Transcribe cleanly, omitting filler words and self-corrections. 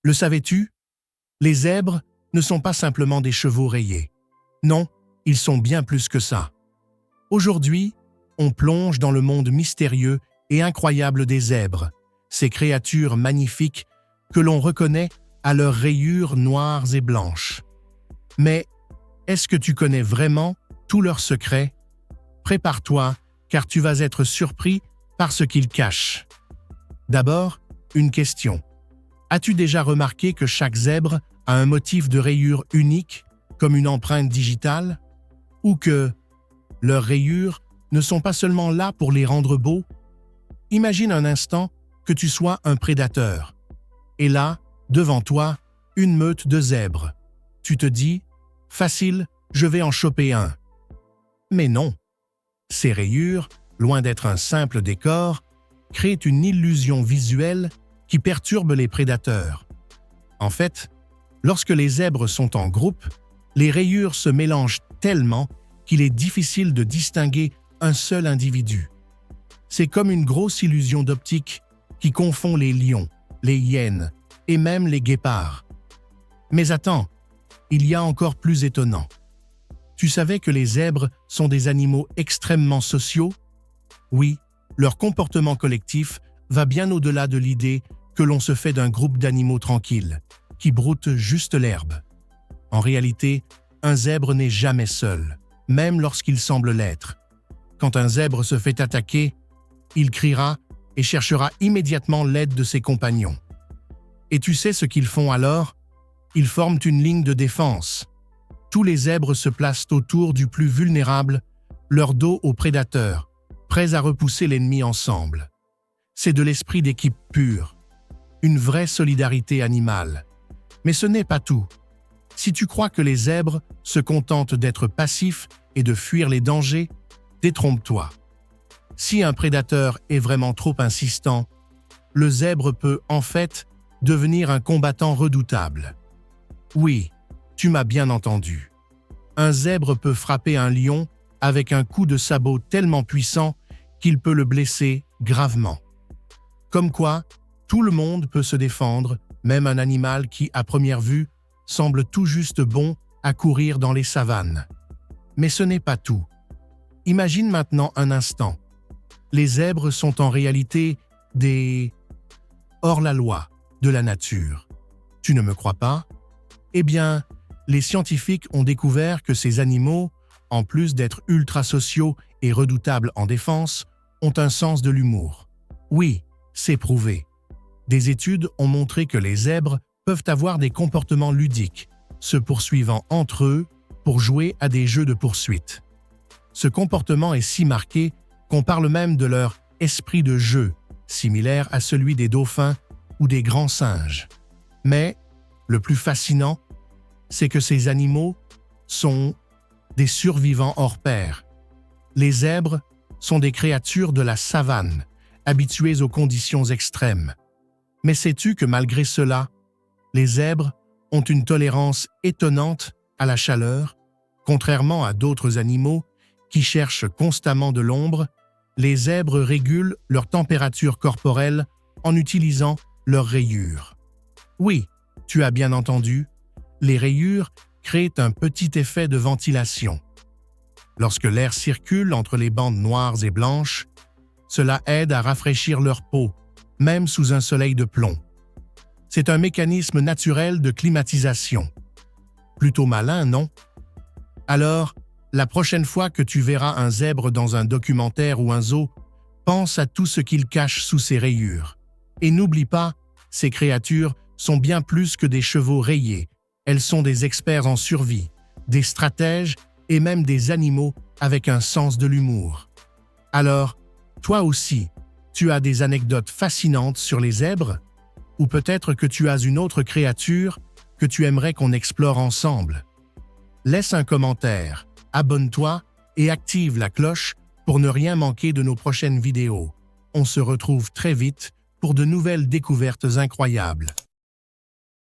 Le savais-tu? Les zèbres ne sont pas simplement des chevaux rayés. Non, ils sont bien plus que ça. Aujourd'hui, on plonge dans le monde mystérieux et incroyable des zèbres, ces créatures magnifiques que l'on reconnaît à leurs rayures noires et blanches. Mais est-ce que tu connais vraiment tous leurs secrets? Prépare-toi, car tu vas être surpris par ce qu'ils cachent. D'abord, une question. As-tu déjà remarqué que chaque zèbre a un motif de rayure unique, comme une empreinte digitale? Ou que leurs rayures ne sont pas seulement là pour les rendre beaux? Imagine un instant que tu sois un prédateur. Et là, devant toi, une meute de zèbres. Tu te dis, facile, je vais en choper un. Mais non. Ces rayures, loin d'être un simple décor, créent une illusion visuelle qui perturbe les prédateurs. En fait, lorsque les zèbres sont en groupe, les rayures se mélangent tellement qu'il est difficile de distinguer un seul individu. C'est comme une grosse illusion d'optique qui confond les lions, les hyènes et même les guépards. Mais attends, il y a encore plus étonnant. Tu savais que les zèbres sont des animaux extrêmement sociaux? Oui, leur comportement collectif va bien au-delà de l'idée que l'on se fait d'un groupe d'animaux tranquilles, qui broutent juste l'herbe. En réalité, un zèbre n'est jamais seul, même lorsqu'il semble l'être. Quand un zèbre se fait attaquer, il criera et cherchera immédiatement l'aide de ses compagnons. Et tu sais ce qu'ils font alors? Ils forment une ligne de défense. Tous les zèbres se placent autour du plus vulnérable, leur dos aux prédateurs, prêts à repousser l'ennemi ensemble. C'est de l'esprit d'équipe pur, une vraie solidarité animale. Mais ce n'est pas tout. Si tu crois que les zèbres se contentent d'être passifs et de fuir les dangers, détrompe-toi. Si un prédateur est vraiment trop insistant, le zèbre peut, en fait, devenir un combattant redoutable. Oui, tu m'as bien entendu. Un zèbre peut frapper un lion avec un coup de sabot tellement puissant qu'il peut le blesser gravement. Comme quoi, tout le monde peut se défendre, même un animal qui, à première vue, semble tout juste bon à courir dans les savanes. Mais ce n'est pas tout. Imagine maintenant un instant. Les zèbres sont en réalité des hors-la-loi de la nature. Tu ne me crois pas? Eh bien, les scientifiques ont découvert que ces animaux, en plus d'être ultra-sociaux et redoutables en défense, ont un sens de l'humour. Oui, c'est prouvé. Des études ont montré que les zèbres peuvent avoir des comportements ludiques, se poursuivant entre eux pour jouer à des jeux de poursuite. Ce comportement est si marqué qu'on parle même de leur « esprit de jeu », similaire à celui des dauphins ou des grands singes. Mais, le plus fascinant, c'est que ces animaux sont des survivants hors pair. Les zèbres sont des créatures de la savane, habituées aux conditions extrêmes. Mais sais-tu que malgré cela, les zèbres ont une tolérance étonnante à la chaleur? Contrairement à d'autres animaux qui cherchent constamment de l'ombre, les zèbres régulent leur température corporelle en utilisant leurs rayures. Oui, tu as bien entendu, les rayures créent un petit effet de ventilation. Lorsque l'air circule entre les bandes noires et blanches, cela aide à rafraîchir leur peau, même sous un soleil de plomb. C'est un mécanisme naturel de climatisation. Plutôt malin, non? Alors, la prochaine fois que tu verras un zèbre dans un documentaire ou un zoo, pense à tout ce qu'il cache sous ses rayures. Et n'oublie pas, ces créatures sont bien plus que des chevaux rayés. Elles sont des experts en survie, des stratèges et même des animaux avec un sens de l'humour. Alors, toi aussi, tu as des anecdotes fascinantes sur les zèbres? Ou peut-être que tu as une autre créature que tu aimerais qu'on explore ensemble? Laisse un commentaire, abonne-toi et active la cloche pour ne rien manquer de nos prochaines vidéos. On se retrouve très vite pour de nouvelles découvertes incroyables.